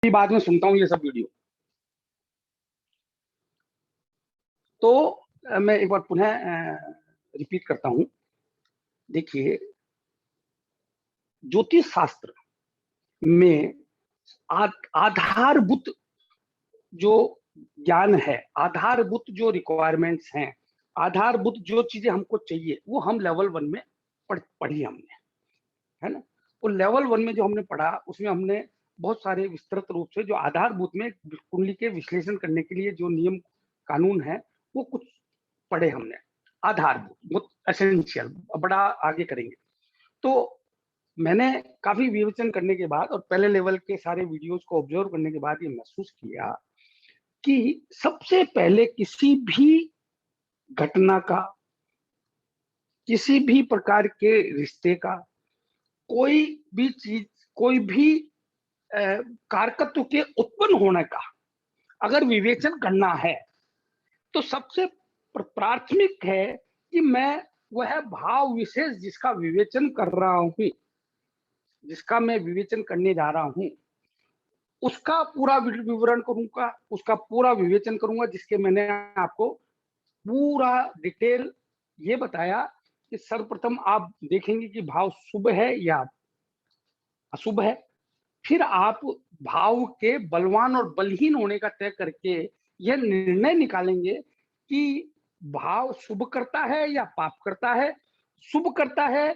बाद में सुनता हूँ ये सब वीडियो। तो मैं एक बार पुनः रिपीट करता हूँ। देखिए, ज्योतिष शास्त्र में आधारभूत जो ज्ञान है, आधारभूत जो रिक्वायरमेंट्स हैं, आधारभूत जो चीजें हमको चाहिए, वो हम लेवल 1 में पढ़ी हमने, है ना। वो लेवल 1 में जो हमने पढ़ा, उसमें हमने बहुत सारे विस्तृत रूप से जो आधारभूत में कुंडली के विश्लेषण करने के लिए जो नियम कानून है, वो कुछ पढ़े हमने, आधारभूत, एसेंशियल, बड़ा आगे करेंगे। तो मैंने काफी विवेचन करने के बाद और पहले लेवल के सारे वीडियोस को ऑब्जर्व करने के बाद ये महसूस किया कि सबसे पहले किसी भी घटना का, किसी भी प्रकार के रिश्ते का, कोई भी चीज, कोई भी कारकत्व के उत्पन्न होने का अगर विवेचन करना है, तो सबसे प्राथमिक है कि मैं वह भाव विशेष जिसका विवेचन कर रहा हूं, जिसका मैं विवेचन करने जा रहा हूं, उसका पूरा विवरण करूंगा, उसका पूरा विवेचन करूंगा, जिसके मैंने आपको पूरा डिटेल ये बताया कि सर्वप्रथम आप देखेंगे कि भाव शुभ है या अशुभ है। फिर आप भाव के बलवान और बलहीन होने का तय करके यह निर्णय निकालेंगे कि भाव शुभ करता है या पाप करता है। शुभ करता है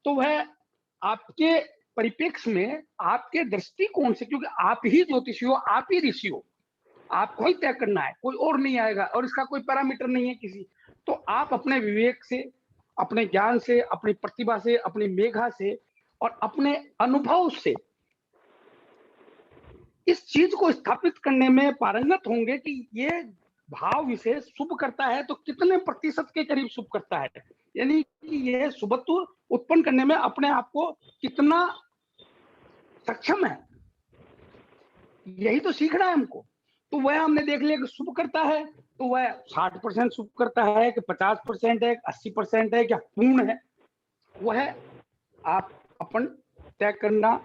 तो वह आपके परिप्रेक्ष्य में, आपके दृष्टिकोण से, क्योंकि आप ही ज्योतिषी हो, आप ही ऋषि हो, आपको ही तय करना है, कोई और नहीं आएगा, और इसका कोई पैरामीटर नहीं है किसी। तो आप अपने विवेक से, अपने ज्ञान से, अपनी प्रतिभा से, अपनी मेघा से और अपने अनुभव से इस चीज को स्थापित करने में पारंगत होंगे कि ये भाव विशेष शुभ करता है तो कितने प्रतिशत के करीब शुभ करता है, यानी कि यह शुभत्व उत्पन्न करने में अपने आप को कितना सक्षम है, यही तो सीखना है हमको। तो वह हमने देख लिया कि शुभ करता है, तो वह 60% शुभ करता है कि 50% है, 80% है, क्या पूर्ण है, वह आप अपन तय करना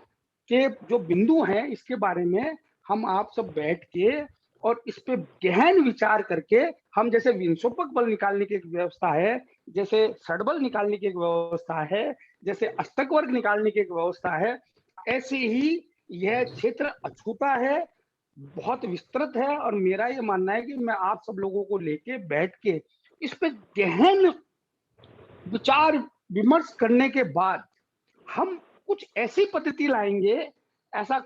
के जो बिंदु हैं, इसके बारे में हम आप सब बैठ के और इस पे गहन विचार करके, हम जैसे विंशोपक बल निकालने की एक व्यवस्था है, जैसे षडबल निकालने की एक व्यवस्था है, जैसे अष्टक वर्ग निकालने की एक व्यवस्था है, ऐसे ही यह क्षेत्र अछूता है, बहुत विस्तृत है। और मेरा ये मानना है कि मैं आप सब लोगों को लेके बैठ के इस पे गहन विचार विमर्श करने के बाद हम कुछ ऐसी पद्धति लाएंगे, ऐसा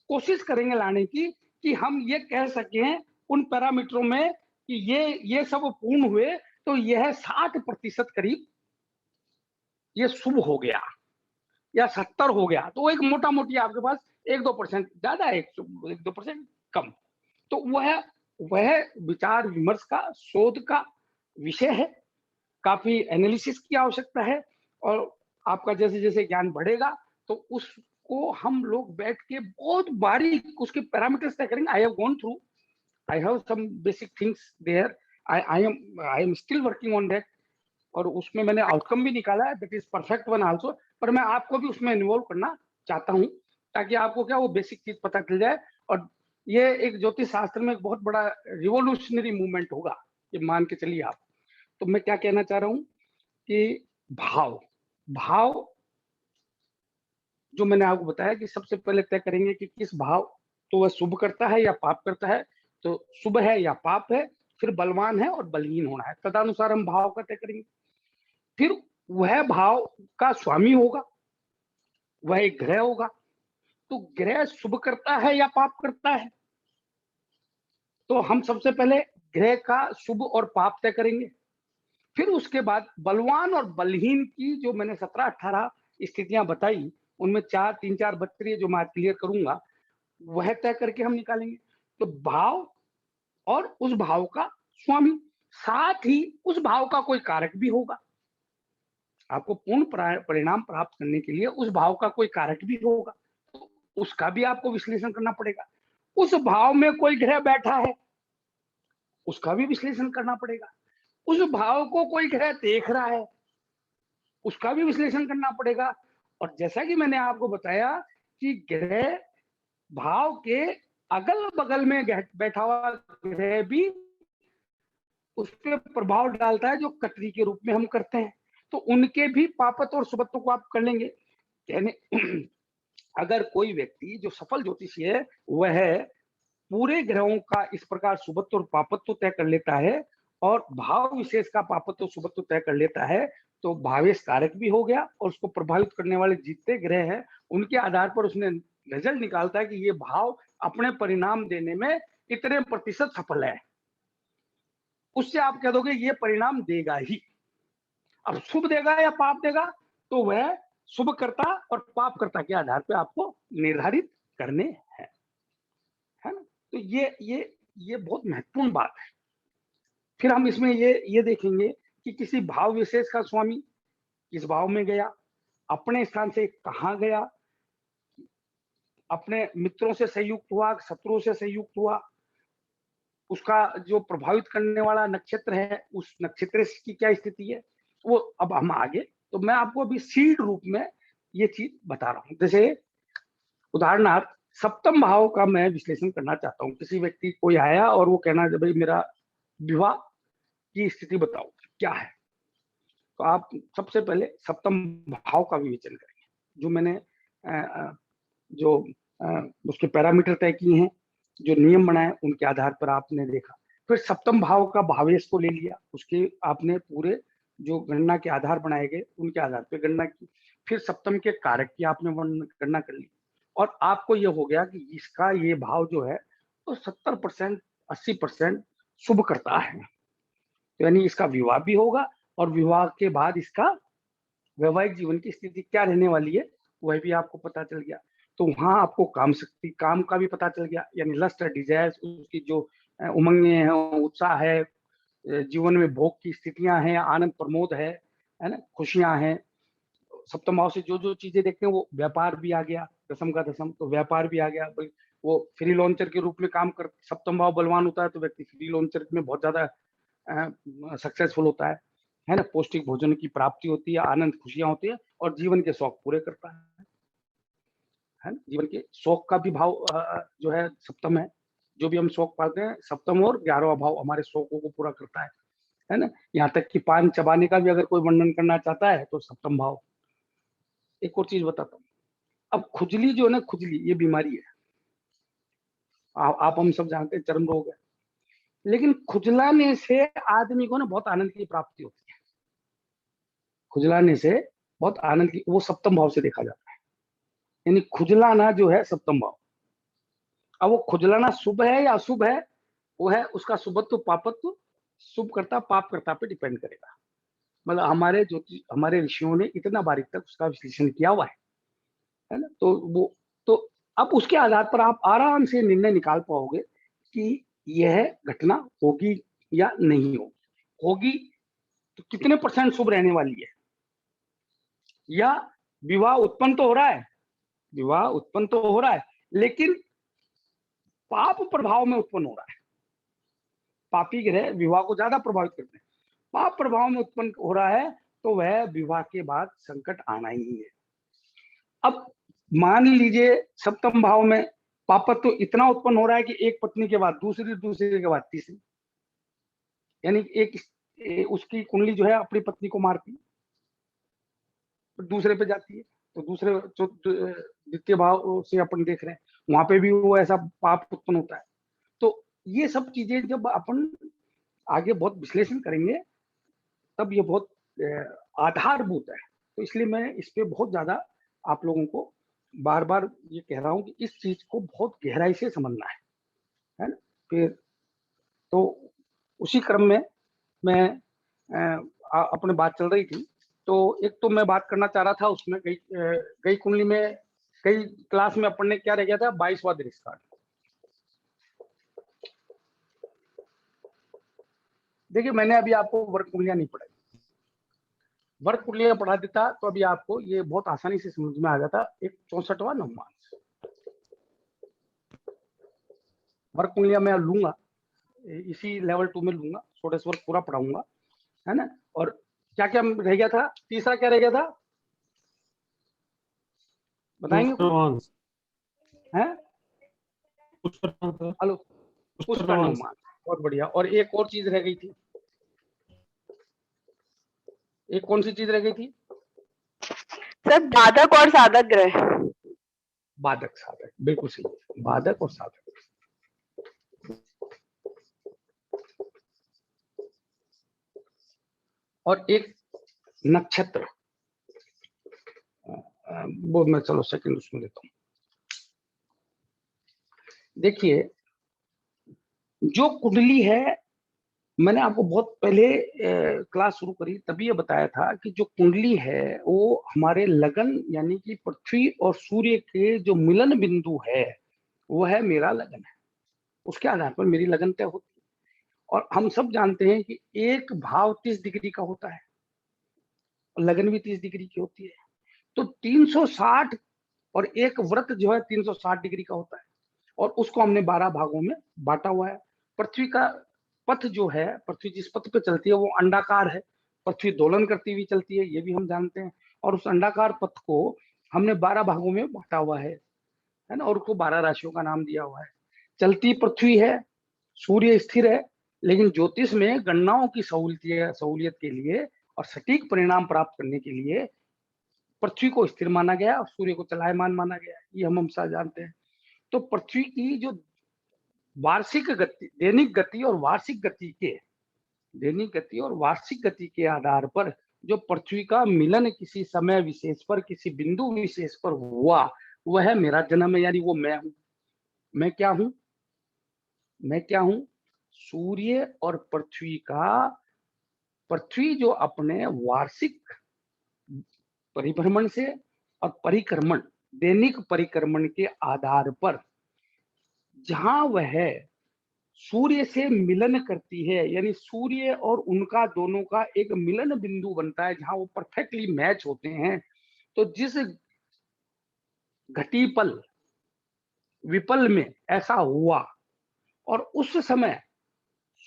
कोशिश करेंगे लाने की कि हम ये कह सकें उन पैरामीटरों में कि ये सब पूर्ण हुए तो यह 60% करीब ये शुभ हो गया या 70 हो गया, तो एक मोटा मोटी आपके पास 1-2% ज्यादा, 1-2% कम। तो वह विचार विमर्श का, शोध का विषय है, काफी एनालिसिस की आवश्यकता है। और आपका जैसे जैसे ज्ञान बढ़ेगा तो उसको हम लोग बैठ के बहुत बारीक उसके पैरामीटर्स तय करेंगे। I have gone through, I have some basic things there, I am still working on that, और उसमें मैंने आउटकम भी निकाला है, that is perfect one also. पर मैं आपको भी उसमें इन्वॉल्व करना चाहता हूँ ताकि आपको क्या वो बेसिक चीज पता चल जाए। और ये एक ज्योतिष शास्त्र में एक बहुत बड़ा रिवोल्यूशनरी मूवमेंट होगा, ये मान के चलिए आप। तो मैं क्या कहना चाह रहा हूँ कि भाव भाव जो मैंने आपको बताया कि सबसे पहले तय करेंगे कि किस भाव, तो वह शुभ करता है या पाप करता है, तो शुभ है या पाप है, फिर बलवान है और बलहीन होना है, तदनुसार हम भाव का तय करेंगे। फिर वह भाव का स्वामी होगा, वह एक ग्रह होगा, तो ग्रह शुभ करता है या पाप करता है, तो हम सबसे पहले ग्रह का शुभ और पाप तय करेंगे। फिर उसके बाद बलवान और बलहीन की जो मैंने 17-18 स्थितियां बताई, उनमें 3-4 बच्चे जो मैं क्लियर करूंगा, वह तय करके हम निकालेंगे। तो भाव और उस भाव का स्वामी, साथ ही उस भाव का कोई कारक भी होगा। आपको पूर्ण परिणाम प्राप्त करने के लिए उस भाव का कोई कारक भी होगा, तो उसका भी आपको विश्लेषण करना पड़ेगा। उस भाव में कोई ग्रह बैठा है, उसका भी विश्लेषण करना पड़ेगा। उस भाव को कोई ग्रह देख रहा है, उसका भी विश्लेषण करना पड़ेगा। और जैसा कि मैंने आपको बताया कि ग्रह भाव के अगल बगल में बैठा हुआ ग्रह भी उस पर प्रभाव डालता है, जो कटरी के रूप में हम करते हैं। तो उनके भी पापत्व और शुभत्व को आप कर लेंगे। यानी अगर कोई व्यक्ति जो सफल ज्योतिषी है वह पूरे ग्रहों का इस प्रकार शुभत्व और पापत्व तय कर लेता है और भाव विशेष का पापत्व शुभत्व तय कर लेता है, तो भावेश कारक भी हो गया और उसको प्रभावित करने वाले जितने ग्रह हैं उनके आधार पर उसने रिजल्ट निकालता है कि ये भाव अपने परिणाम देने में इतने प्रतिशत सफल है। उससे आप कह दोगे ये परिणाम देगा ही। अब शुभ देगा या पाप देगा, तो वह शुभ कर्ता और पाप कर्ता के आधार पे आपको निर्धारित करने हैं, है ना। तो ये बहुत महत्वपूर्ण बात है। फिर हम इसमें ये देखेंगे कि किसी भाव विशेष का स्वामी किस भाव में गया, अपने स्थान से कहाँ गया, अपने मित्रों से संयुक्त हुआ, शत्रुओं से संयुक्त हुआ, उसका जो प्रभावित करने वाला नक्षत्र है उस नक्षत्र की क्या स्थिति है, वो अब हम आगे। तो मैं आपको अभी सीड रूप में ये चीज बता रहा हूँ। जैसे उदाहरणार्थ सप्तम भाव का मैं विश्लेषण करना चाहता हूँ। किसी व्यक्ति कोई आया और वो कहना भाई मेरा विवाह की स्थिति बताओ क्या है, तो आप सबसे पहले सप्तम भाव का विवेचन करेंगे। जो मैंने जो उसके पैरामीटर तय किए हैं, जो नियम बनाए, उनके आधार पर आपने देखा। फिर सप्तम भाव का भावेश को ले लिया, उसके आपने पूरे जो गणना के आधार बनाए गए उनके आधार पर गणना की। फिर सप्तम के कारक की आपने गणना कर ली और आपको ये हो गया कि इसका ये भाव जो है तो 70% 80% शुभ करता है। तो यानी इसका विवाह भी होगा और विवाह के बाद इसका वैवाहिक जीवन की स्थिति क्या रहने वाली है वह भी आपको पता चल गया। तो वहां आपको काम शक्ति, काम का भी पता चल गया, यानी लस्ट डिजायर, उसकी जो उमंगे हैं, उत्साह है, जीवन में भोग की स्थितियां हैं, आनंद प्रमोद है ना, खुशियां हैं। सप्तम भाव से जो जो चीजें देखते हैं, वो व्यापार भी आ गया, दसम का दसम, तो व्यापार भी आ गया। वो फ्री लॉन्चर के रूप में काम कर, सप्तम भाव बलवान होता है तो व्यक्ति फ्री लॉन्चर में बहुत ज्यादा सक्सेसफुल होता है ना। पौष्टिक भोजन की प्राप्ति होती है, आनंद खुशियां होती है और जीवन के शौक पूरे करता है ना। जीवन के शौक का भी भाव जो है सप्तम है। जो भी हम शौक पालते हैं, सप्तम और 11वां भाव हमारे शौकों को पूरा करता है ना। यहाँ तक कि पान चबाने का भी अगर कोई वर्णन करना चाहता है तो सप्तम भाव। एक और चीज बताता हूँ। अब खुजली जो है ना, खुजली ये बीमारी है, आप हम सब जानते हैं, चर्म रोग है। लेकिन खुजलाने से आदमी को ना बहुत आनंद की प्राप्ति होती है। खुजलाने से बहुत आनंद की, वो सप्तम भाव से देखा जाता है। यानी खुजलाना जो है सप्तम भाव। अब वो खुजलाना शुभ है या अशुभ है, वो है उसका शुभत्व पापत्व, शुभ करता पाप करता पे डिपेंड करेगा। मतलब हमारे ऋषियों ने इतना बारीक तक उसका विश्लेषण किया हुआ है ना। तो वो, तो अब उसके आधार पर आप आराम से निर्णय निकाल पाओगे कि यह घटना होगी या नहीं होगी। होगी तो कितने % शुभ रहने वाली है, या विवाह उत्पन्न तो हो रहा है, विवाह उत्पन्न तो हो रहा है लेकिन पाप प्रभाव में उत्पन्न हो रहा है। पापी ग्रह विवाह को ज्यादा प्रभावित करते हैं। पाप प्रभाव में उत्पन्न हो रहा है तो वह विवाह के बाद संकट आना ही है। अब मान लीजिए सप्तम भाव में पापत्व तो इतना उत्पन्न हो रहा है कि एक पत्नी के बाद दूसरी, दूसरे के बाद तीसरी, यानी एक उसकी कुंडली जो है अपनी पत्नी को मारती है, दूसरे पे जाती है, तो दूसरे द्वितीय भाव से अपन देख रहे हैं, वहां पे भी वो ऐसा पाप उत्पन्न होता है। तो ये सब चीजें जब अपन आगे बहुत विश्लेषण करेंगे तब ये बहुत आधारभूत है। तो इसलिए मैं इस पे बहुत ज्यादा आप लोगों को बार बार ये कह रहा हूँ कि इस चीज को बहुत गहराई से समझना है ना। फिर तो उसी क्रम में मैं अपने बात चल रही थी, तो एक तो मैं बात करना चाह रहा था उसमें गई कुंडली में, कई क्लास में अपन ने क्या रह गया था, 22वां दृष्टि। देखिए मैंने अभी आपको वर्ग कुंडलियां नहीं पढ़ाई, वर्ग कुंडलियां पढ़ा देता तो अभी आपको ये बहुत आसानी से समझ में आ जाता। एक 64वां नवमांश वर्ग कुंडलियां मैं लूंगा, इसी लेवल 2 में लूंगा, षोडश वर्ग पूरा पढ़ाऊंगा, है ना। और क्या क्या रह गया था, तीसरा क्या रह गया था बताएंगे कुछ? है हेलो, पुष्करनुमान, बहुत बढ़िया। और एक और चीज रह गई थी, एक कौन सी चीज रह गई थी? सर बाधक और साधक ग्रह। बाधक साधक, बिल्कुल सही, बाधक और साधक। और एक नक्षत्र, वो मैं चलो सेकंड उसमें देता हूं। देखिए, जो कुंडली है, मैंने आपको बहुत पहले क्लास शुरू करी तभी ये बताया था कि जो कुंडली है वो हमारे लगन यानी कि पृथ्वी और सूर्य के जो मिलन बिंदु है वो है मेरा लगन है। उसके आधार पर मेरी लगन तय होती है। और हम सब जानते हैं कि एक भाव 30 डिग्री का होता है और लगन भी 30 डिग्री की होती है। तो 360 और एक व्रत जो है 360 डिग्री का होता है और उसको हमने 12 भागों में बांटा हुआ है। पृथ्वी का पथ जो है, पृथ्वी जिस पथ पे चलती है वो अंडाकार है। पृथ्वी दोलन करती हुई चलती है, ये भी हम जानते हैं। और उस अंडाकार पथ को हमने 12 भागों में बांटा हुआ है ना, और उसको 12 राशियों का नाम दिया हुआ है। चलती पृथ्वी है, सूर्य स्थिर है, लेकिन ज्योतिष में गणनाओं की सहूलियत के लिए और सटीक परिणाम प्राप्त करने के लिए पृथ्वी को स्थिर माना गया और सूर्य को चलायमान माना गया। ये हम सब जानते हैं। तो पृथ्वी की जो वार्षिक गति, दैनिक गति और वार्षिक गति के आधार पर जो पृथ्वी का मिलन किसी समय विशेष पर, किसी बिंदु विशेष पर हुआ, वह है मेरा जन्म है, यानी वो मैं हूं। मैं क्या हूं? मैं क्या हूं? सूर्य और पृथ्वी का, पृथ्वी जो अपने वार्षिक परिभ्रमण से और परिक्रमण, दैनिक परिक्रमण के आधार पर जहां वह सूर्य से मिलन करती है, यानी सूर्य और उनका दोनों का एक मिलन बिंदु बनता है जहां वो परफेक्टली मैच होते हैं। तो जिस घटीपल विपल में ऐसा हुआ और उस समय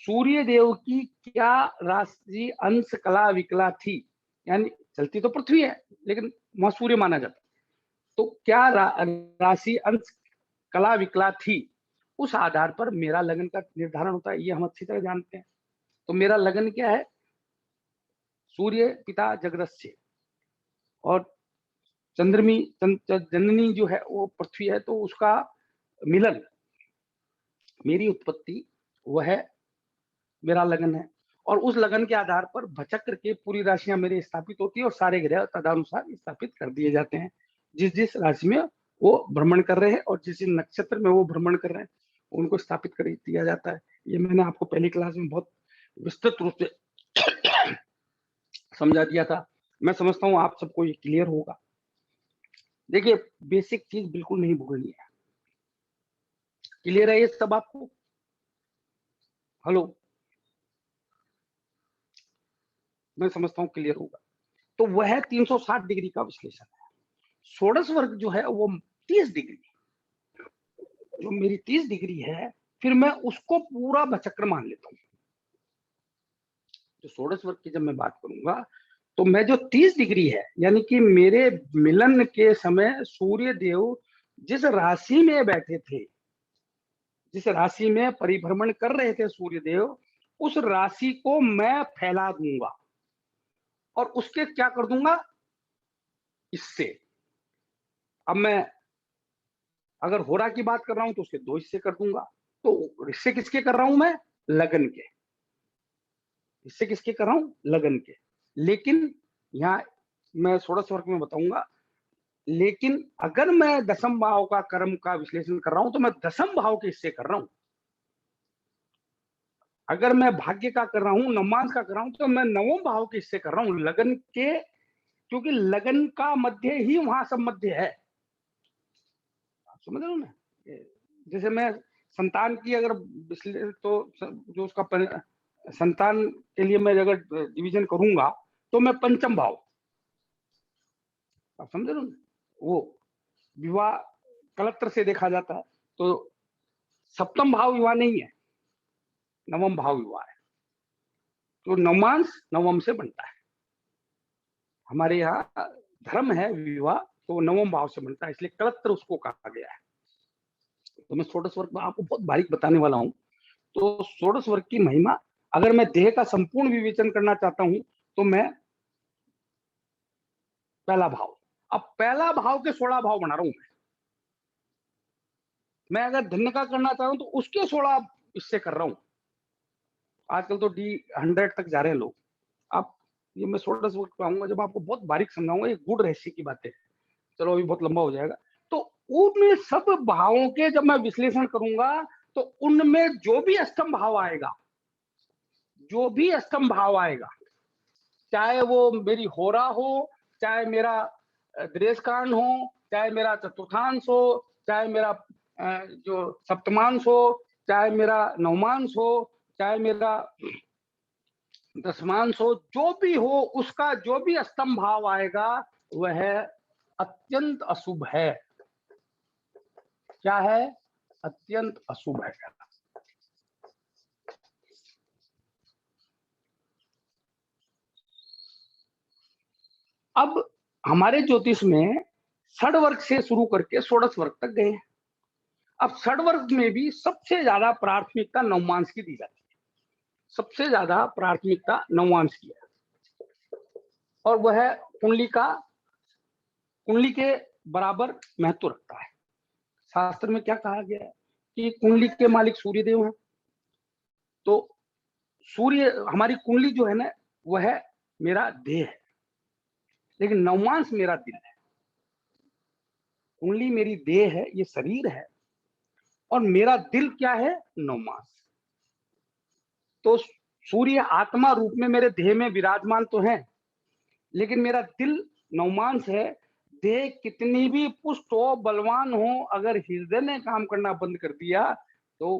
सूर्य देव की क्या राशि अंश कला विकला थी, यानी चलती तो पृथ्वी है लेकिन वहां सूर्य माना जाता है, तो क्या राशि अंश कला विकला थी, उस आधार पर मेरा लगन का निर्धारण होता है। ये हम अच्छी तरह जानते हैं। तो मेरा लगन क्या है? सूर्य पिता जगदस्य और चंद्रमी जननी जो है वो पृथ्वी है, तो उसका मिलन, मेरी उत्पत्ति, वह मेरा लगन है। और उस लगन के आधार पर भचक्र के पूरी राशियां मेरे स्थापित होती है और सारे ग्रह तदनुसार स्थापित कर दिए जाते हैं। जिस जिस राशि में वो भ्रमण कर रहे हैं और जिस नक्षत्र में वो भ्रमण कर रहे हैं उनको स्थापित कर दिया जाता है। ये मैंने आपको पहली क्लास में बहुत विस्तृत रूप से समझा दिया था। मैं समझता हूँ आप सबको ये क्लियर होगा। देखिए, बेसिक चीज बिल्कुल नहीं भूलनी है। क्लियर है ये सब आपको? हेलो, मैं समझता हूँ क्लियर होगा। तो वह 360 डिग्री का विश्लेषण है। षोडश वर्ग जो है वो 30 डिग्री, जो मेरी 30 डिग्री है, फिर मैं उसको पूरा भचक्र मान लेता हूँ। जो षोडश वर्ग की जब मैं बात करूंगा तो मैं जो 30 डिग्री है, यानी कि मेरे मिलन के समय सूर्य देव जिस राशि में बैठे थे, जिस राशि में परिभ्रमण कर रहे थे सूर्य देव, उस राशि को मैं फैला दूंगा और उसके क्या कर दूंगा इससे। अब मैं अगर होरा की बात कर रहा हूं तो उसके 2 हिस्से कर दूंगा। तो हिस्से किसके कर रहा हूं मैं? लगन के। हिस्से किसके कर रहा हूं? लगन के। लेकिन यहाँ मैं षोडश वर्ग में बताऊंगा, लेकिन अगर मैं दसम भाव का कर्म का विश्लेषण कर रहा हूं तो मैं दसम भाव के हिस्से कर रहा हूं। अगर मैं भाग्य का कर रहा हूं, नवमांश का कर रहा हूं, तो मैं नवम भाव के हिस्से कर रहा हूं लगन के, क्योंकि लगन का मध्य ही वहां सब मध्य है। आप समझ रहे हो ना? जैसे मैं संतान की अगर तो जो उसका संतान के लिए मैं अगर डिवीजन करूंगा तो मैं पंचम भाव, आप समझ रहे हो ना? वो विवाह कलत्र से देखा जाता है तो सप्तम भाव विवाह नहीं है, नवम भाव विवाह है। तो नवमांश नवम से बनता है। हमारे यहाँ धर्म है विवाह, तो नवम भाव से बनता है, इसलिए कलत्र उसको कहा गया है। तो मैं षोडश वर्ग में आपको बहुत बारीक बताने वाला हूँ। तो षोडश वर्ग की महिमा, अगर मैं देह का संपूर्ण विवेचन करना चाहता हूँ तो मैं पहला भाव, अब पहला भाव के 16 भाव बना रहा हूं मैं अगर धन्य का करना चाहूँ तो उसके 16 इससे कर रहा हूं। आजकल तो D100 तक जा रहे हैं लोग। अब ये मैं षोडश वर्ग पे आऊंगा जब आपको बहुत बारीक समझाऊंगा, ये गुड़ रहस्य की बातें। चलो अभी बहुत लंबा हो जाएगा। तो उनमें सब भावों के जब मैं विश्लेषण करूंगा तो उनमें जो भी अष्टम भाव आएगा, जो भी अष्टम भाव आएगा, चाहे वो मेरी होरा हो, चाहे मेरा द्रेषकांड हो, चाहे मेरा चतुर्थांश हो, चाहे मेरा जो सप्तमांश हो, चाहे मेरा नवमांश हो, चाहे मेरा दशमांश हो, जो भी हो उसका जो भी अष्टम भाव आएगा वह अत्यंत अशुभ है। क्या है? अत्यंत अशुभ है। अब हमारे ज्योतिष में षड वर्ग से शुरू करके षोडश वर्ग तक गए। अब षड वर्ग में भी सबसे ज्यादा प्राथमिकता नवमांश की दी जाती है, सबसे ज्यादा प्राथमिकता नवमांश की है, और वह कुंडली के बराबर महत्व रखता है। शास्त्र में क्या कहा गया है कि कुंडली के मालिक सूर्य देव हैं। तो सूर्य, हमारी कुंडली जो है ना, वह मेरा देह है, लेकिन नवमांश मेरा दिल है। कुंडली मेरी देह है, ये शरीर है, और मेरा दिल क्या है? नवमांश। तो सूर्य आत्मा रूप में मेरे देह में विराजमान तो है, लेकिन मेरा दिल नवमांश है। देह कितनी भी पुष्ट हो, बलवान हो, अगर हृदय ने काम करना बंद कर दिया तो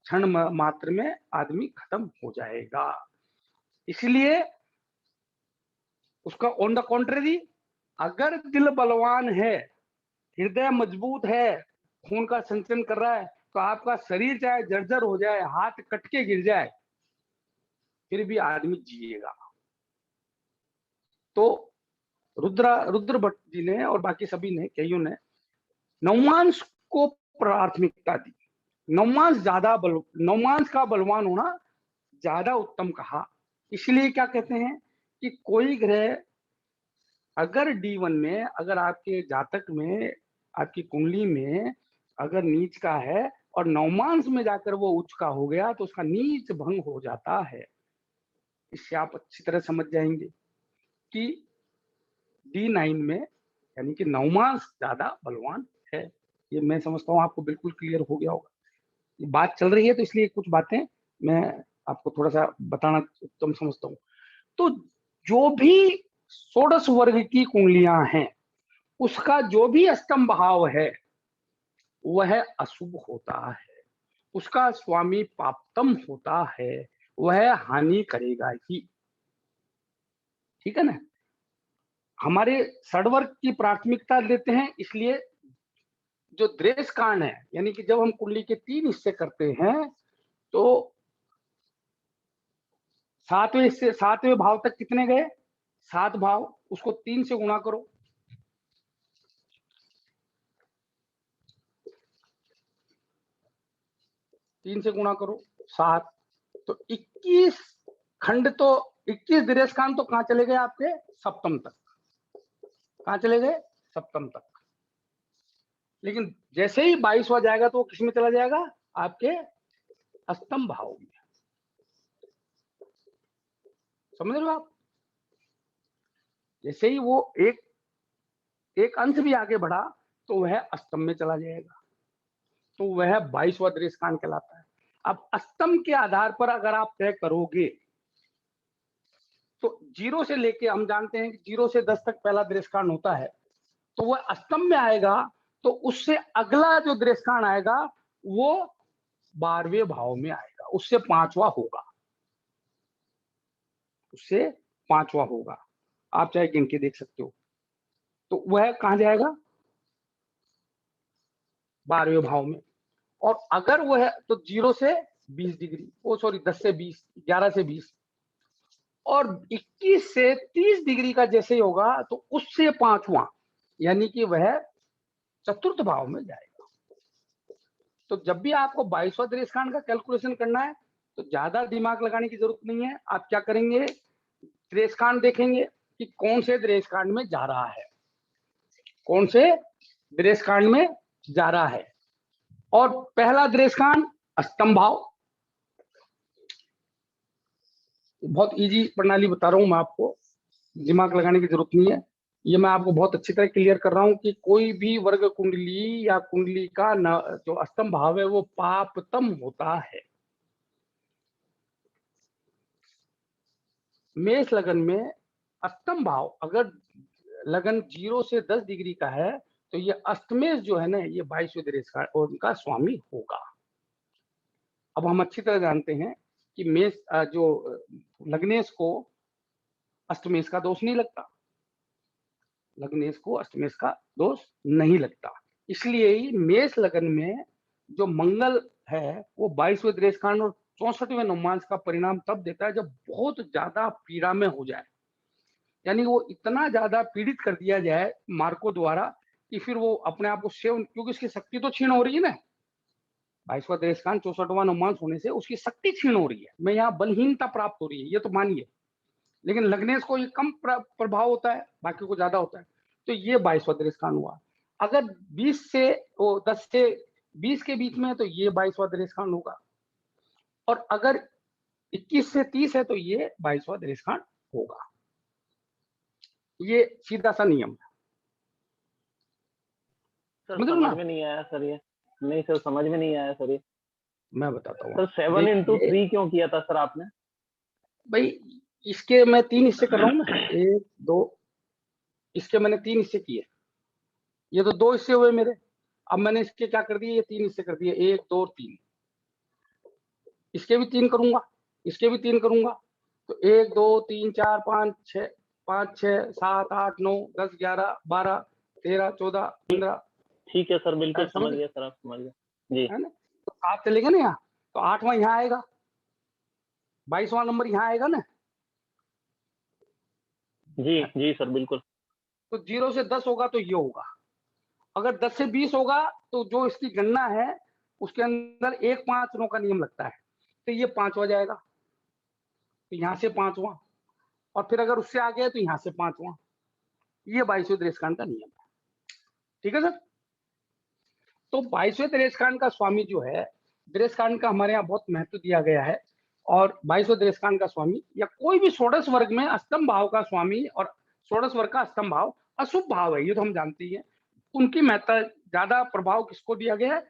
क्षण मात्र में आदमी खत्म हो जाएगा। इसलिए उसका ऑन द कॉन्ट्रेरी, अगर दिल बलवान है, हृदय मजबूत है, खून का संचलन कर रहा है, तो आपका शरीर चाहे जर्जर हो जाए, हाथ कट के गिर जाए, फिर भी आदमी जिएगा। तो रुद्र भट्ट जी ने और बाकी सभी ने, कईयों ने नवमांश को प्राथमिकता दी। नवमांश का बलवान होना ज्यादा उत्तम कहा। इसलिए क्या कहते हैं कि कोई ग्रह अगर D1 में, अगर आपके जातक में, आपकी कुंडली में अगर नीच का है और नवमांश में जाकर वो उच्च का हो गया तो उसका नीच भंग हो जाता है। इससे आप अच्छी तरह समझ जाएंगे कि D9 में यानी कि नवमांश ज्यादा बलवान है। ये मैं समझता हूँ आपको बिल्कुल क्लियर हो गया होगा। ये बात चल रही है तो इसलिए कुछ बातें मैं आपको थोड़ा सा बताना उत्तम समझता हूँ। तो जो भी षोडश वर्ग की कुंडलियां हैं, उसका जो भी अष्टम भाव है वह अशुभ होता है, उसका स्वामी पापतम होता है, वह हानि करेगा ही। ठीक है ना? हमारे षडवर्ग की प्राथमिकता देते हैं, इसलिए जो द्रेष कांड है, यानी कि जब हम कुंडली के 3 हिस्से करते हैं तो 7वें भाव तक कितने गए? 7 भाव, उसको 3 से गुणा करो, 3 से गुणा करो 7, तो 21 खंड, तो 21 द्रेष कांड तो कहां चले गए आपके? सप्तम तक। कहां चले गए? सप्तम तक। लेकिन जैसे ही 22वां जाएगा तो वो किस में चला जाएगा? आपके अष्टम भाव में। समझ रहे हो आप? जैसे ही वो एक अंश भी आगे बढ़ा तो वह अष्टम में चला जाएगा, तो वह 22वां द्रेष कांड कहलाता है। अब अष्टम के आधार पर अगर आप तय करोगे तो 0 से लेके, हम जानते हैं कि 0 से 10 तक पहला द्रेष कांड होता है, तो वह अष्टम में आएगा, तो उससे अगला जो द्रेष कांड आएगा वो 12वें भाव में आएगा, उससे 5वां होगा, उससे 5वां होगा। आप चाहे गिन के देख सकते हो। तो वह कहां जाएगा? 12वें भाव में। और अगर वह तो 0 से 20 डिग्री, ओ सॉरी 10 से 20, 11 से 20, और 21 से 30 डिग्री का जैसे ही होगा तो उससे 5वां, यानी कि वह चतुर्थ भाव में जाएगा। तो जब भी आपको 22वां दृश्यकांड का कैलकुलेशन करना है तो ज्यादा दिमाग लगाने की जरूरत नहीं है। आप क्या करेंगे, दृश्यकांड देखेंगे कि कौन से दृश्यकांड में जा रहा है, कौन से दृश्यकांड में जा रहा है। और पहला दृश्यकांड अष्टम भाव, बहुत इजी प्रणाली बता रहा हूं मैं आपको, दिमाग लगाने की जरूरत नहीं है। ये मैं आपको बहुत अच्छी तरह क्लियर कर रहा हूं कि कोई भी वर्ग कुंडली या कुंडली का जो अष्टम भाव है वो पापतम होता है। मेष लगन में अष्टम भाव अगर लगन 0 से 10 डिग्री का है तो ये अष्टमेश जो है ना, ये 22वें दृश्य का उनका स्वामी होगा। अब हम अच्छी तरह जानते हैं कि मेष जो लग्नेश को अष्टमेश का दोष नहीं लगता, लग्नेश को अष्टमेश का दोष नहीं लगता। इसलिए ही मेष लगन में जो मंगल है वो 22वें दृश्यकांड और 64वें नवमांश का परिणाम तब देता है जब बहुत ज्यादा पीड़ा में हो जाए, यानी वो इतना ज्यादा पीड़ित कर दिया जाए मार्को द्वारा कि फिर वो अपने आप को सेव, क्योंकि उसकी शक्ति तो क्षीण हो रही है ना, 22वां दृश्यकांड 64वां नवमांश होने से उसकी शक्ति क्षीण हो रही है, मैं यहाँ बलहीनता प्राप्त हो रही है, ये तो मानिए। लेकिन लग्नेश को ये कम प्रभाव होता है, बाकी को ज्यादा होता है। तो ये 22वां दृश्यकांड हुआ। अगर 20 से 10 से 20 के बीच में है तो ये 22वां दृश्यकांड होगा, और अगर 21 से 30 है तो ये 22वां दृश्यकांड होगा। ये सीधा सा नियम है। सर समझ में नहीं आया सर ये, नहीं सर समझ में नहीं आया सर ये। मैं बताता हूँ सर 7 into 3 क्यों किया था सर आपने? भाई इसके मैं 3 हिस्से कर रहा हूँ ना, 1 2, इसके मैंने 3 हिस्से किए, ये तो 2 हिस्से हुए मेरे। अब मैंने इसके क्या कर दिए, ये 3 हिस्से कर दिए, 1 2 और 3। इसके भी 3 करूंगा, इसके भी 3 करूंगा, तो 1 2 3 4 5 6 5 6 7 8 9 10 11 12 13 14 15। ठीक है सर, बिल्कुल समझ गया सर, आप समझ गए जी, है ना। तो 7 चलेगा ना यहाँ, तो 8वां यहाँ आएगा, 22वां नंबर यहाँ आएगा ना। जी जी सर बिल्कुल। तो 0 से 10 होगा तो ये होगा, अगर 10 से 20 होगा तो जो इसकी गणना है उसके अंदर 1 5 9 का नियम लगता है, तो ये 5वां जाएगा, तो यहाँ से 5वां, और फिर अगर उससे आ गया तो यहाँ से 5वां। ये 22वें दृश्यकांड का नियम है। ठीक है सर। तो 22वें दृश्यकांड का स्वामी जो है, दृश्यकांड का हमारे यहाँ बहुत महत्व दिया गया है, और 22वें दृश्यकांड का स्वामी या कोई भी षोडश वर्ग में अष्टम भाव का स्वामी, और षोडश वर्ग का अष्टम भाव अशुभ भाव है, ये तो हम जानते ही हैं। उनकी महत्ता ज्यादा प्रभाव किसको दिया गया है,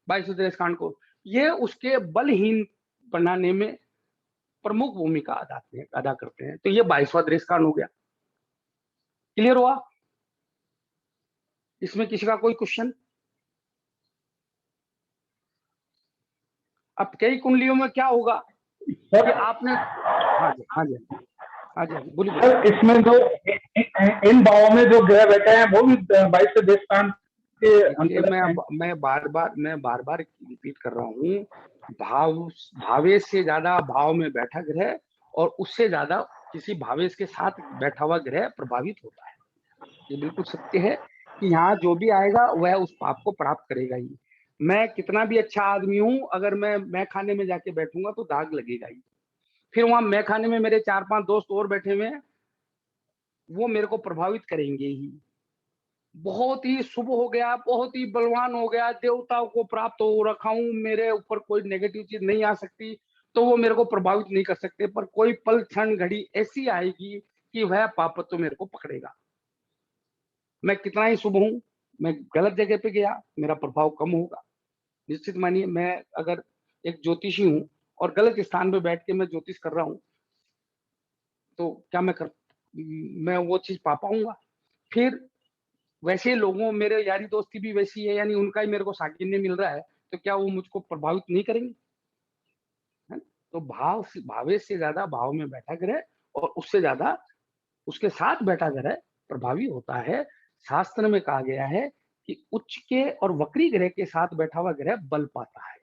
22वें दृश्यकांड को। ये उसके बलहीन बनाने में प्रमुख भूमिका अदा करते हैं। तो ये 22वां दृश्यकांड हो गया। क्लियर हुआ? इसमें किसी का कोई क्वेश्चन? अब कई कुंडलियों में क्या होगा कि आपने, हाँ जी हाँ जी हाँ जी बोलिए। सर इसमें जो इन भावों में जो ग्रह बैठे हैं वो भी 22वें दृश्यकांड के अंतर्गत हैं। मैं बार बार रिपीट कर रहा हूँ, भावेश से ज्यादा भाव में बैठा ग्रह और उससे ज्यादा किसी भावेश के साथ बैठा हुआ ग्रह प्रभावित होता है। ये बिल्कुल सत्य है कि यहाँ जो भी आएगा वह उस पाप को प्राप्त करेगा ही। मैं कितना भी अच्छा आदमी हूँ, अगर मैं खाने में जाके बैठूंगा तो दाग लगेगा ही। फिर वहां मैं खाने में मेरे 4-5 दोस्त और बैठे हुए हैं, वो मेरे को प्रभावित करेंगे ही। बहुत ही शुभ हो गया, बहुत ही बलवान हो गया, देवताओं को प्राप्त हो रखा हूं, मेरे ऊपर कोई नेगेटिव चीज नहीं आ सकती, तो वो मेरे को प्रभावित नहीं कर सकते। पर कोई पल क्षण घड़ी ऐसी आएगी कि वह पाप तो मेरे को पकड़ेगा। मैं कितना ही शुभ हूं, मैं गलत जगह पे गया, मेरा प्रभाव कम होगा। निश्चित मानिए, मैं अगर एक ज्योतिषी हूं और गलत स्थान पे बैठ के मैं ज्योतिष कर रहा हूं, तो क्या मैं वो चीज पा पाऊंगा? फिर वैसे लोगों, मेरे यारी दोस्ती भी वैसी है, यानी उनका ही मेरे को साकिन्य मिल रहा है, तो क्या वो मुझको प्रभावित नहीं करेंगे? है? तो भावेश से ज्यादा भाव में बैठा ग्रह और उससे ज्यादा उसके साथ बैठा ग्रह प्रभावी होता है। शास्त्र में कहा गया है कि उच्च के और वक्री ग्रह के साथ बैठा हुआ ग्रह बल पाता है।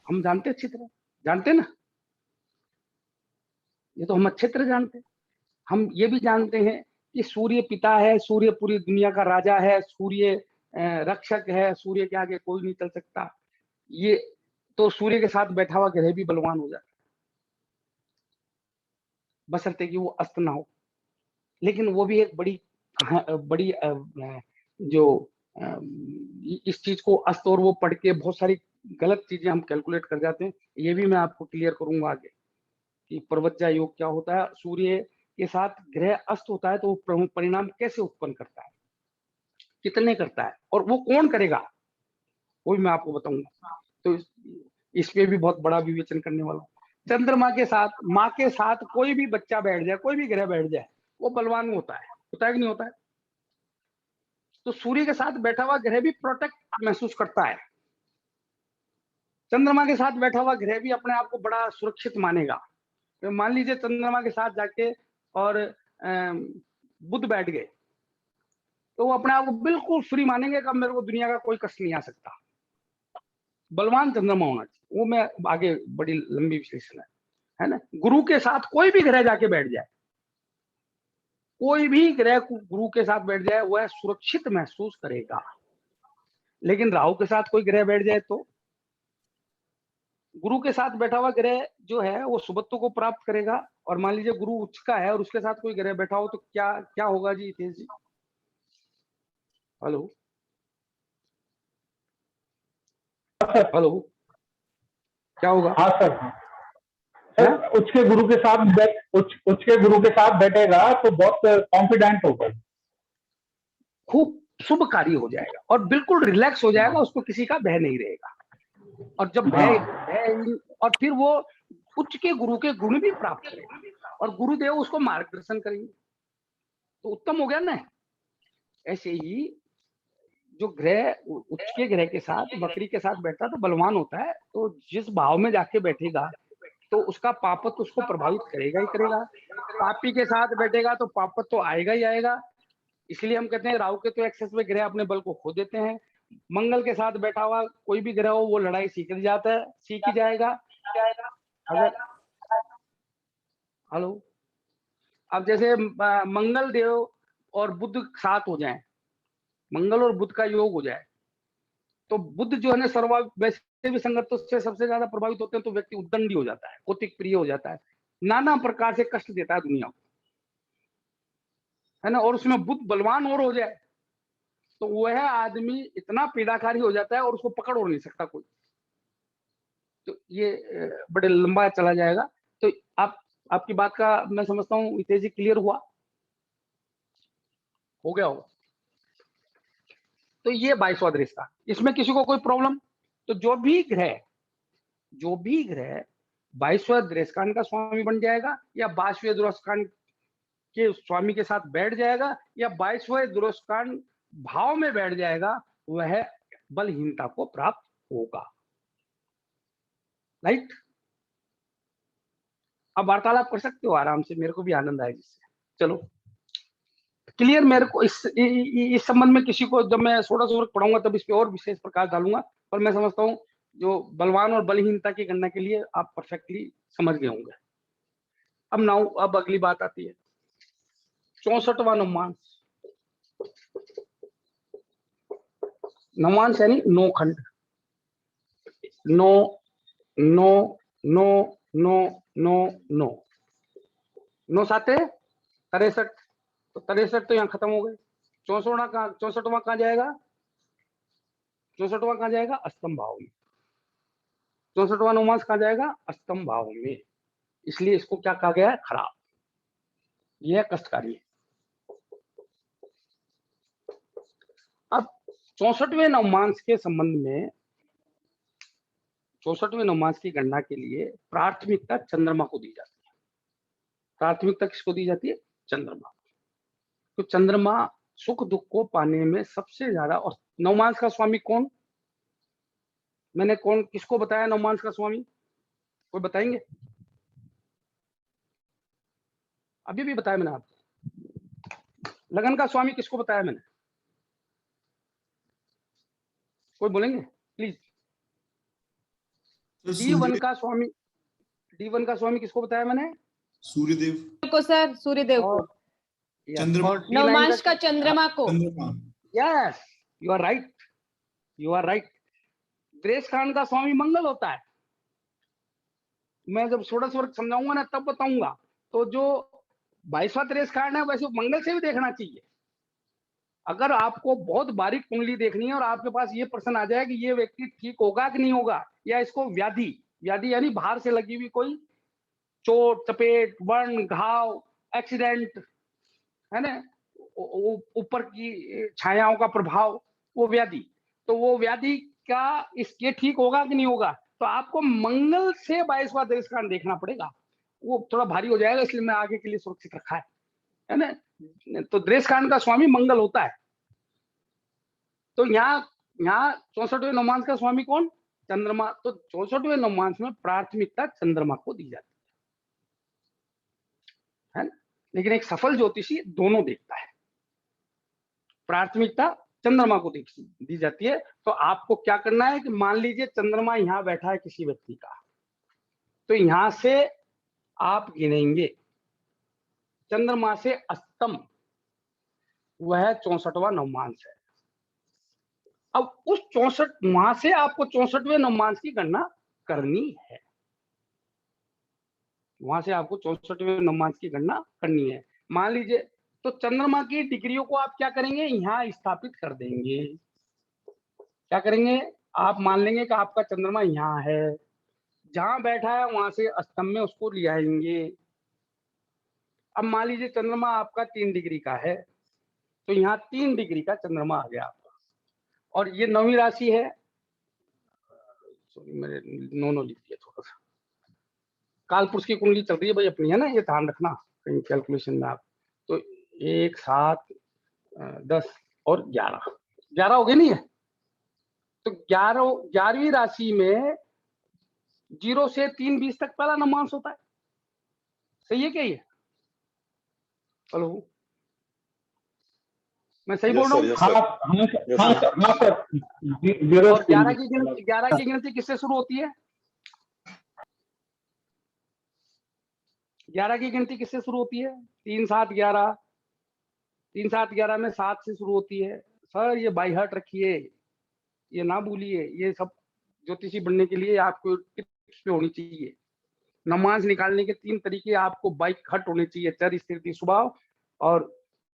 हम जानते अच्छी तरह, जानते ना, ये तो हम अच्छी तरह जानते हैं। हम ये भी जानते हैं कि सूर्य पिता है, सूर्य पूरी दुनिया का राजा है, सूर्य रक्षक है, सूर्य के आगे कोई नहीं चल सकता, ये तो सूर्य के साथ बैठा हुआ ग्रह भी बलवान हो जाता है, बशर्ते कि वो अस्त ना हो। लेकिन वो भी एक बड़ी जो इस चीज को अस्त और वो पढ़ के बहुत सारी गलत चीजें हम कैलकुलेट कर जाते हैं। ये भी मैं आपको क्लियर करूंगा आगे कि प्रवज्जा योग क्या होता है, सूर्य के साथ ग्रह अस्त होता है तो वो परिणाम कैसे उत्पन्न करता है, कितने करता है, और वो कौन करेगा वो भी मैं आपको बताऊंगा। तो इस पे भी बहुत बड़ा विवेचन करने वाला हूँ। चंद्रमा के साथ, माँ के साथ कोई भी बच्चा बैठ जाए, कोई भी ग्रह बैठ जाए, वो बलवान होता है कि नहीं होता है? तो सूर्य के साथ बैठा हुआ ग्रह भी प्रोटेक्ट महसूस करता है, चंद्रमा के साथ बैठा हुआ ग्रह भी अपने आप को बड़ा सुरक्षित मानेगा। तो मान लीजिए चंद्रमा के साथ जाके और बुध बैठ गए तो वो अपने आप को बिल्कुल फ्री मानेंगे कि अब मेरे को दुनिया का कोई कष्ट नहीं आ सकता। बलवान चंद्रमा होना चाहिए, वो मैं आगे बड़ी लंबी विश्लेषण है ना। गुरु के साथ कोई भी ग्रह जाके बैठ जाए, कोई भी ग्रह गुरु के साथ बैठ जाए वह सुरक्षित महसूस करेगा। लेकिन राहु के साथ कोई ग्रह बैठ जाए तो गुरु के साथ बैठा हुआ ग्रह जो है वो सुबत्व को प्राप्त करेगा। और मान लीजिए गुरु उच्च का है और उसके साथ कोई ग्रह बैठा हो तो क्या क्या होगा जी हितेश जी? हेलो हेलो, क्या होगा? हाँ सर, सर उच्च के गुरु के साथ बैठेगा तो बहुत कॉन्फिडेंट होगा, खूब शुभ कार्य हो जाएगा और बिल्कुल रिलैक्स हो जाएगा, उसको किसी का भय नहीं रहेगा। और जब भय और फिर वो उच्च के गुरु के गुण भी प्राप्त करेगा और गुरुदेव उसको मार्गदर्शन करेंगे, तो उत्तम हो गया ना। ऐसे ही जो ग्रह उच्च के ग्रह के साथ बकरी के साथ बैठता है तो बलवान होता है, तो जिस भाव में जाके बैठेगा तो उसका पापत्व उसको प्रभावित करेगा ही करेगा। पापी के साथ बैठेगा तो पापत्व तो आएगा ही आएगा। इसलिए हम कहते हैं राहु के तो एक्सेस में ग्रह अपने बल को खो देते हैं। मंगल के साथ बैठा हुआ कोई भी ग्रह हो वो लड़ाई सीख जाता है, सीख ही जाएगा। अगर हेलो, अब जैसे मंगल देव और बुध साथ हो जाए, मंगल और बुध का योग हो जाए तो बुध जो है ना सर्वा वैसे भी संगत से सबसे ज्यादा प्रभावित होते हैं, तो व्यक्ति उद्दंडी हो जाता है, कौतिक प्रिय हो जाता है, नाना प्रकार से कष्ट देता है दुनिया को, है ना। और उसमें बुध बलवान और हो जाए तो वह आदमी इतना पीड़ाकारी हो जाता है और उसको पकड़ और नहीं सकता कोई। तो ये बड़े लंबा चला जाएगा। तो आपकी बात का मैं समझता हूँ हितेश जी क्लियर हुआ, हो गया होगा। तो ये 22वां दृष्टा, इसमें किसी को कोई प्रॉब्लम? तो जो भी ग्रह 22वें दृष्टान का स्वामी बन जाएगा या 22वें दृष्टान के स्वामी के साथ बैठ जाएगा या 22वें दृष्टान भाव में बैठ जाएगा, वह बलहीनता को प्राप्त होगा। राइट, अब वार्तालाप कर सकते हो आराम से, मेरे को भी आनंद आए जिससे। चलो क्लियर। मेरे को इस संबंध में किसी को जब मैं सोडा पढ़ाऊंगा तब इस पे और विशेष प्रकाश डालूंगा, पर मैं समझता हूँ जो बलवान और बलहीनता की गणना के लिए आप परफेक्टली समझ गए होंगे। अब अगली बात आती है 64वां नवमांश। नवमांश यानी 9 खंड, 9 9 9 9 9 9 9 साते 63, तो 63 तो यहाँ खत्म हो गए। 64वां कहाँ जाएगा? 64वां कहाँ जाएगा? अष्टम भाव में। 64वां नवमांश कहाँ जाएगा? अष्टम भाव में। इसलिए इसको क्या कहा गया है? खराब, यह कष्टकारी है। अब 64वें नवमांश के संबंध में 64वें नवमांश की गणना के लिए प्राथमिकता चंद्रमा को दी जाती है। प्राथमिकता किसको दी जाती है? चंद्रमा। तो चंद्रमा सुख दुख को पाने में सबसे ज्यादा। और नवमांश का स्वामी कौन? मैंने किसको बताया नवमांश का स्वामी? कोई बताएंगे? अभी भी बताया मैंने आपको। लगन का स्वामी किसको बताया मैंने? कोई बोलेंगे प्लीज? D1 का स्वामी किसको बताया मैंने? सूर्यदेव को सर, सूर्यदेव को। चंद्रमा। नवमांश का चंद्रमा को। Yes, you are right, you are right. द्रेष कांड का स्वामी मंगल होता है। मैं जब षोडश वर्ग समझाऊंगा ना तब बताऊंगा। तो जो 22वां द्रेष कांड है वैसे मंगल से भी देखना चाहिए। अगर आपको बहुत बारीक कुंडली देखनी है और आपके पास ये प्रश्न आ जाए कि ये व्यक्ति ठीक होगा कि नहीं होगा, या इसको व्याधि, व्याधि यानी बाहर से लगी हुई कोई चोट, चपेट, वर्ण, घाव, एक्सीडेंट है ना, ऊपर की छायाओं का प्रभाव, वो व्याधि, तो वो व्याधि का इसके ठीक होगा कि नहीं होगा, तो आपको मंगल से 22वां द्रेष कांड देखना पड़ेगा। वो थोड़ा भारी हो जाएगा, इसलिए मैं आगे के लिए सुरक्षित रखा है ना। तो द्रेष कांड का स्वामी मंगल होता है। तो यहाँ 64वें नवमांस का स्वामी कौन? चंद्रमा। तो 64वें नवमांस में प्राथमिकता चंद्रमा को दी जाती है ना। लेकिन एक सफल ज्योतिषी दोनों देखता है। प्राथमिकता चंद्रमा को दी जाती है। तो आपको क्या करना है कि मान लीजिए चंद्रमा यहाँ बैठा है किसी व्यक्ति का, तो यहां से आप गिनेंगे चंद्रमा से अष्टम, वह 64वां नवमांस है। अब उस 64 वहां से आपको 64वें नवमांस की गणना करनी है। वहां से आपको 64वें नवमांस की गणना करनी है। मान लीजिए तो चंद्रमा की डिग्रियों को आप क्या करेंगे, यहाँ स्थापित कर देंगे। क्या करेंगे, आप मान लेंगे कि आपका चंद्रमा यहाँ है, जहां बैठा है वहां से अष्टम में उसको ले आएंगे। अब मान लीजिए चंद्रमा आपका 3 डिग्री का है, तो यहाँ 3 डिग्री का चंद्रमा आ गया आपका। और ये 9वीं राशि है, सॉरी मैंने नो लिख दिया थोड़ा सा। कालपुरुष की कुंडली चल रही है भाई अपनी, है ना, ये ध्यान रखना कहीं कैलकुलेशन में आप। तो 1 7 10 और 11 हो गए नहीं है। तो 11वीं राशि में 0 से 3 20 तक पहला नवमांस होता है। सही है क्या ये? हेलो, मैं सही बोल रहा हूँ? हाँ सर। और 11 की गिनती किससे शुरू होती है? 11 की गिनती किससे शुरू होती है? 3 7 11। 3 7 11 में 7 से शुरू होती है। सर ये बाई हार्ट रखिए, ये ना भूलिए। ये सब ज्योतिषी बनने के लिए आपको टिप्स पे होनी चाहिए। नमाज निकालने के 3 तरीके आपको बाई हार्ट होने चाहिए: चर, स्थिति, स्वभाव और